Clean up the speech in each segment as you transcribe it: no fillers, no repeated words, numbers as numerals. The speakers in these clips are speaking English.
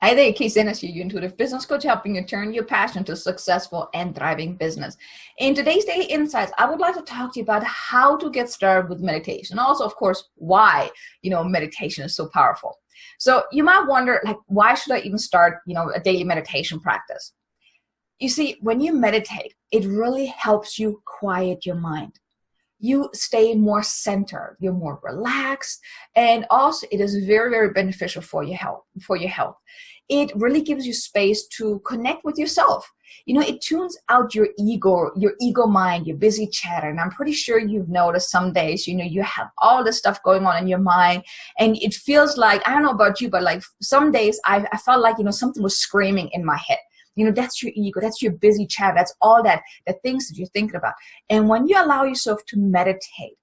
Hi there, Casey Hennessy, your intuitive business coach, helping you turn your passion to successful and thriving business. In today's Daily Insights, I would like to talk to you about how to get started with meditation. Also, of course, why, meditation is so powerful. So you might wonder, like, why should I even start, a daily meditation practice? You see, when you meditate, it really helps you quiet your mind. You stay more centered, you're more relaxed, and also it is very, very beneficial for your health. It really gives you space to connect with yourself. It tunes out your ego mind, your busy chatter. And I'm pretty sure you've noticed some days, you have all this stuff going on in your mind, and it feels like, I don't know about you, but like some days I felt like, something was screaming in my head. That's your ego, that's your busy chatter, that's all the things that you're thinking about. And when you allow yourself to meditate,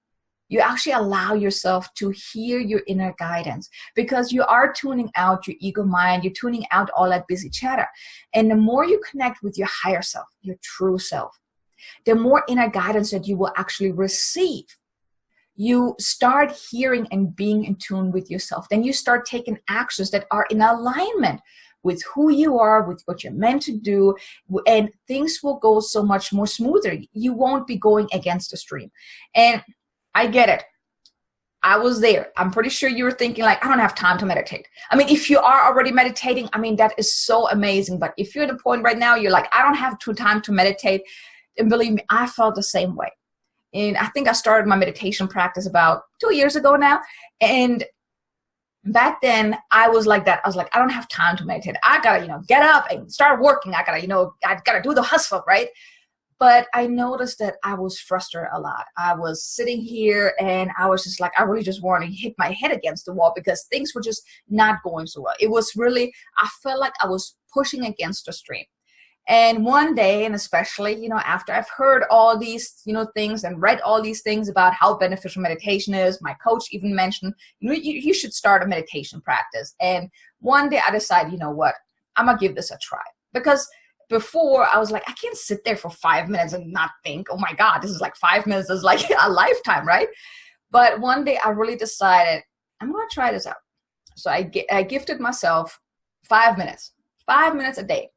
you actually allow yourself to hear your inner guidance, because you are tuning out your ego mind, you're tuning out all that busy chatter. And the more you connect with your higher self, your true self, the more inner guidance that you will actually receive. You start hearing and being in tune with yourself. Then you start taking actions that are in alignment with who you are, with what you're meant to do, and things will go so much more smoother. You won't be going against the stream. And I get it. I was there. I'm pretty sure you were thinking like, I don't have time to meditate. I mean, if you are already meditating, I mean, that is so amazing. But if you're at a point right now, you're like, I don't have time to meditate. And believe me, I felt the same way. And I think I started my meditation practice about 2 years ago now. And back then I was like that. I was like, I don't have time to meditate. I gotta, get up and start working. I gotta do the hustle, right? But I noticed that I was frustrated a lot. I was sitting here and I was just like, I really just wanted to hit my head against the wall because things were just not going so well. It was really, I felt like I was pushing against the stream. And one day, and especially, after I've heard all these, things and read all these things about how beneficial meditation is, my coach even mentioned, you should start a meditation practice. And one day I decided, you know what, I'm going to give this a try. Because before I was like, I can't sit there for 5 minutes and not think, oh my God, this is like 5 minutes is like a lifetime, right? But one day I really decided, I'm going to try this out. So I gifted myself 5 minutes a day.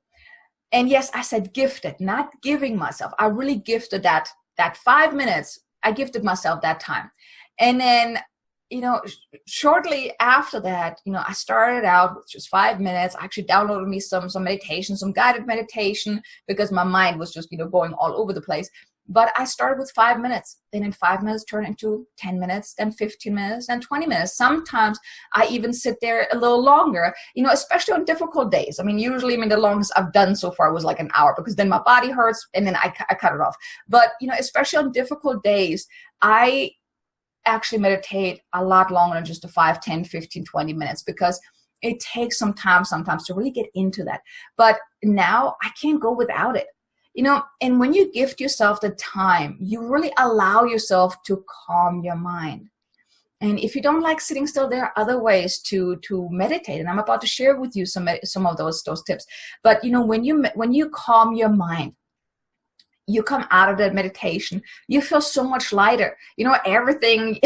And yes, I said gifted, not giving myself. I really gifted that 5 minutes. I gifted myself that time. And then, shortly after that, I started out with just 5 minutes. I actually downloaded me some meditation, some guided meditation, because my mind was just, going all over the place. But I started with 5 minutes. Then in 5 minutes turned into 10 minutes, then 15 minutes, then 20 minutes. Sometimes I even sit there a little longer, especially on difficult days. I mean, usually, the longest I've done so far was like an hour, because then my body hurts and then I cut it off. But, especially on difficult days, I actually meditate a lot longer than just the 5, 10, 15, 20 minutes, because it takes some time sometimes to really get into that. But now I can't go without it. And when you gift yourself the time, you really allow yourself to calm your mind. And if you don't like sitting still, there are other ways to meditate. And I'm about to share with you some of those tips. But, when you calm your mind, you come out of that meditation, you feel so much lighter. Everything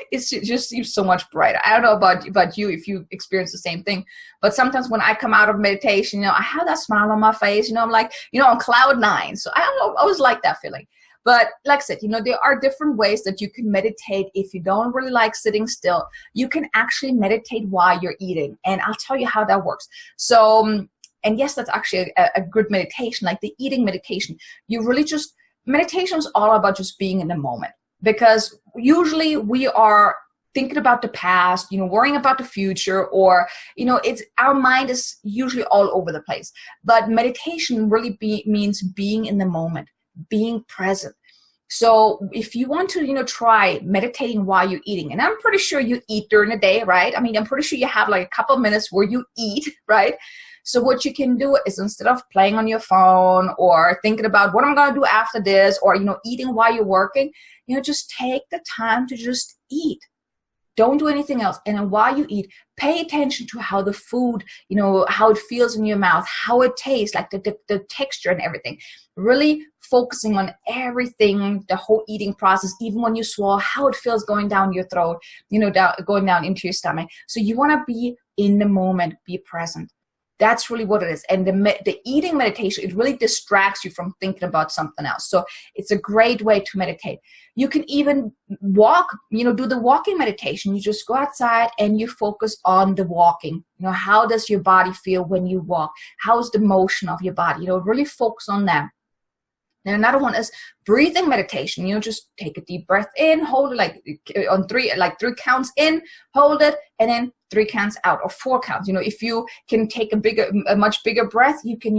is just seems so much brighter. I don't know about you if you experience the same thing, but sometimes when I come out of meditation, I have that smile on my face. I'm like, on cloud nine. So I don't know, I always like that feeling. But like I said, there are different ways that you can meditate. If you don't really like sitting still, you can actually meditate while you're eating. And I'll tell you how that works. So, and yes, that's actually a good meditation, like the eating meditation. Meditation is all about just being in the moment, because usually we are thinking about the past, worrying about the future, or, our mind is usually all over the place. But meditation really means being in the moment, being present. So if you want to, try meditating while you're eating, and I'm pretty sure you eat during the day, right? I mean, I'm pretty sure you have like a couple of minutes where you eat, right? So what you can do is, instead of playing on your phone or thinking about what I'm going to do after this, or, eating while you're working, just take the time to just eat. Don't do anything else. And then while you eat, pay attention to how the food, how it feels in your mouth, how it tastes, like the texture and everything. Really focusing on everything, the whole eating process, even when you swallow, how it feels going down your throat, going down into your stomach. So you want to be in the moment, be present. That's really what it is. And the eating meditation, it really distracts you from thinking about something else. So it's a great way to meditate. You can even walk, do the walking meditation. You just go outside and you focus on the walking. How does your body feel when you walk? How's the motion of your body? Really focus on that. And another one is breathing meditation. Just take a deep breath in, hold it on three counts in, hold it, and then 3 counts out, or 4 counts. If you can take a much bigger breath, you can,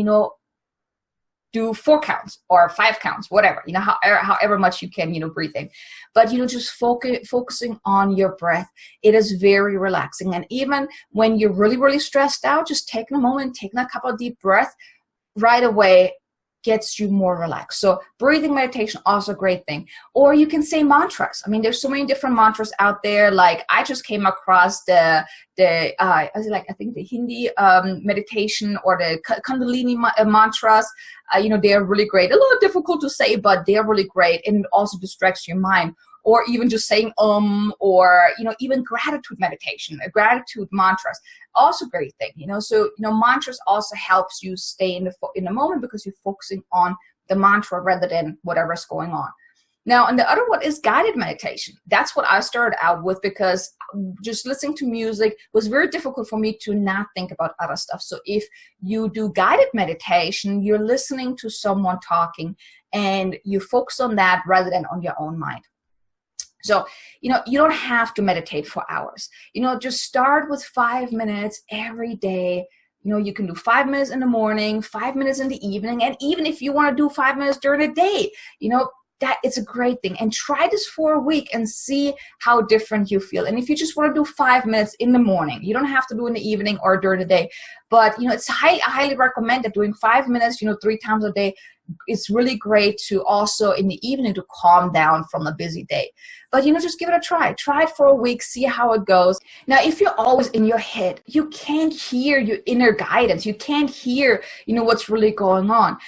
do 4 counts or 5 counts, whatever, however much you can, breathe in. But, just focusing on your breath, it is very relaxing. And even when you're really, really stressed out, just taking a moment, taking a couple of deep breaths right away gets you more relaxed. So breathing meditation, also a great thing. Or you can say mantras. There's so many different mantras out there. Like I just came across I think the Hindi meditation, or the Kundalini mantras. They're really great. A little difficult to say, but they're really great, and it also distracts your mind. Or even just saying or even gratitude meditation, gratitude mantras, also great thing. So mantras also helps you stay in the moment, because you're focusing on the mantra rather than whatever's going on. Now, and the other one is guided meditation. That's what I started out with, because just listening to music was very difficult for me to not think about other stuff. So if you do guided meditation, you're listening to someone talking and you focus on that rather than on your own mind. So, you don't have to meditate for hours. Just start with 5 minutes every day. You can do 5 minutes in the morning, 5 minutes in the evening, and even if you want to do 5 minutes during the day, that it's a great thing. And try this for a week and see how different you feel. And if you just want to do 5 minutes in the morning, you don't have to do in the evening or during the day. But, it's I highly recommend that doing 5 minutes, 3 times a day. It's really great to also in the evening to calm down from a busy day. But, just give it a try. Try it for a week, see how it goes. Now, if you're always in your head, you can't hear your inner guidance. You can't hear, what's really going on.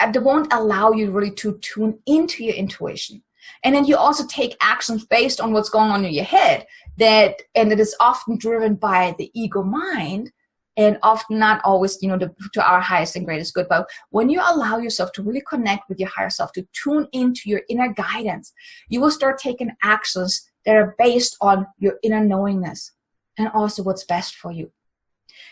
It won't allow you really to tune into your intuition. And then you also take actions based on what's going on in your head, and it is often driven by the ego mind, and often not always, to our highest and greatest good. But when you allow yourself to really connect with your higher self, to tune into your inner guidance, you will start taking actions that are based on your inner knowingness and also what's best for you.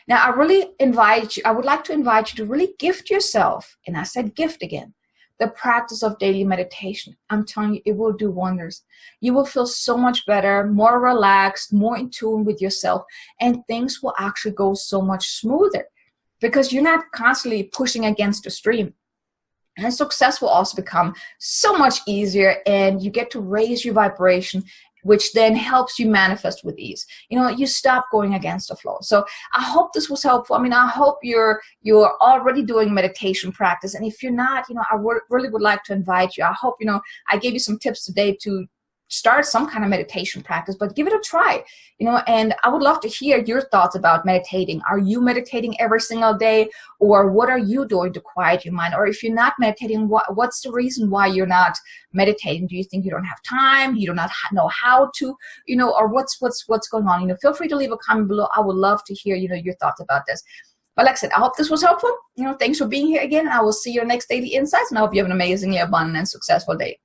Now, I would like to invite you to really gift yourself, and I said gift again, the practice of daily meditation. I'm telling you, it will do wonders. You will feel so much better, more relaxed, more in tune with yourself, and things will actually go so much smoother because you're not constantly pushing against the stream. And success will also become so much easier, and you get to raise your vibration, which then helps you manifest with ease. You stop going against the flow. So I hope this was helpful. I hope you're already doing meditation practice. And if you're not, I really would like to invite you. I hope, I gave you some tips today to start some kind of meditation practice, but give it a try, and I would love to hear your thoughts about meditating. Are you meditating every single day, or what are you doing to quiet your mind? Or if you're not meditating, what's the reason why you're not meditating? Do you think you don't have time? You do not know how to, or what's going on? Feel free to leave a comment below. I would love to hear, your thoughts about this. But like I said, I hope this was helpful. Thanks for being here again. I will see you next Daily Insights, and I hope you have an amazingly abundant and successful day.